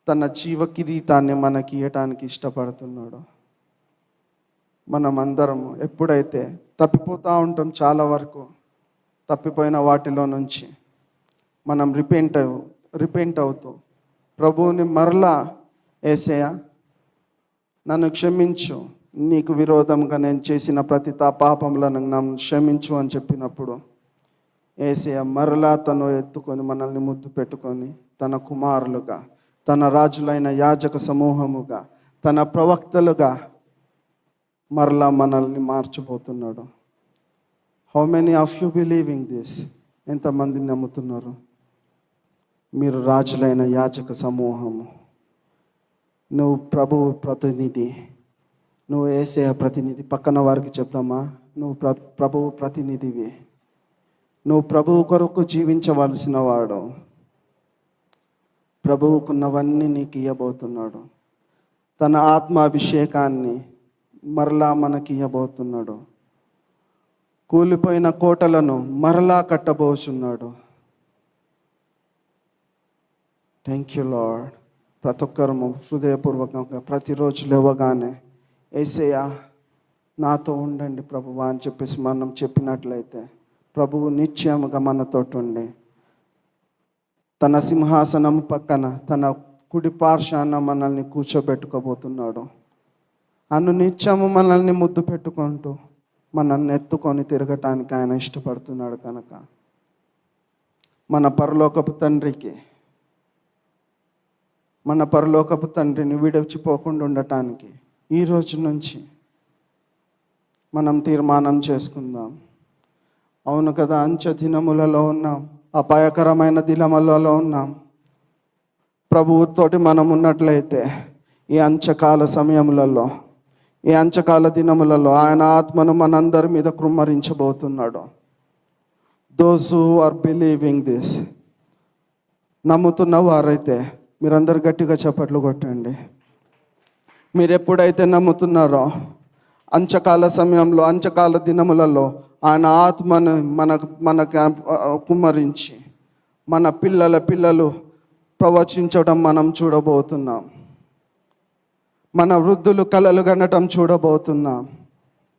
తన జీవ కిరీటాన్ని మనకి ఇవ్వటానికి ఇష్టపడుతున్నాడు. మనం అందరము ఎప్పుడైతే తప్పిపోతూ ఉంటాం, చాలా వరకు తప్పిపోయిన వాటిలో నుంచి మనం రిపెంట్ అవుతూ ప్రభువుని మరలా, యేసయ్యా నన్ను క్షమించు, నీకు విరోధంగా నేను చేసిన ప్రతి పాపములను నన్ను క్షమించు అని చెప్పినప్పుడు యేసయ్య మరలా తను ఎత్తుకొని మనల్ని ముద్దు పెట్టుకొని తన కుమారులుగా, తన రాజులైన యాజక సమూహముగా, తన ప్రవక్తలుగా మరలా మనల్ని మార్చిపోతున్నాడు. How many of you believing this? ఎంతమంది నమ్ముతున్నారు? మీరు రాజులైన యాజక సమూహము, నువ్వు ప్రభువు ప్రతినిధి, నువ్వు యేసయ్య ప్రతినిధి. పక్కన వారికి చెప్తామా, నువ్వు ప్రభువు ప్రతినిధివి, నువ్వు ప్రభువు కొరకు జీవించవలసిన వాడు. ప్రభువుకున్నవన్నీ నీకు ఇవ్వబోతున్నాడు. తన ఆత్మాభిషేకాన్ని మరలా మనకి ఇవ్వబోతున్నాడు. కూలిపోయిన కోటలను మరలా కట్టబోతున్నాడు. Thank you lord. ప్రతి ఒక్కరము హృదయపూర్వకంగా ప్రతిరోజు లేవగానే యేసయ్యా నాతో ఉండండి ప్రభువా అని చెప్పేసి మనం చెప్పినట్లయితే ప్రభువు నిశ్చయముగా మనతోటి ఉండి తన సింహాసనం పక్కన తన కుడి పార్శ్వాన మనల్ని కూర్చోబెట్టుకోబోతున్నాడు. నిత్యము మనల్ని ముద్దు పెట్టుకుంటూ మనల్ని ఎత్తుకొని తిరగటానికి ఆయన ఇష్టపడుతున్నాడు. కనుక మన పరలోకపు తండ్రిని విడిచిపోకుండా ఉండటానికి ఈ రోజు నుంచి మనం తీర్మానం చేసుకుందాం. అవును కదా, అంచె దినములలో ఉన్నాం, అపాయకరమైన దినములలో ఉన్నాం. ప్రభువుతోటి మనం ఉన్నట్లయితే ఈ అంచకాల సమయములలో, ఈ అంచకాల దినములలో ఆయన ఆత్మను మనందరి మీద కృమ్మరించబోతున్నాడు. Those who are believing this, నమ్ముతున్న వారైతే మీరందరూ గట్టిగా చప్పట్లు కొట్టండి. మీరు ఎప్పుడైతే నమ్ముతున్నారో అంచకాల సమయంలో, అంచకాల దినములలో ఆయన ఆత్మను మనకు కుమ్మరించి మన పిల్లలు ప్రవచించడం మనం చూడబోతున్నాం. మన వృద్ధులు కలలు కనటం చూడబోతున్నాం.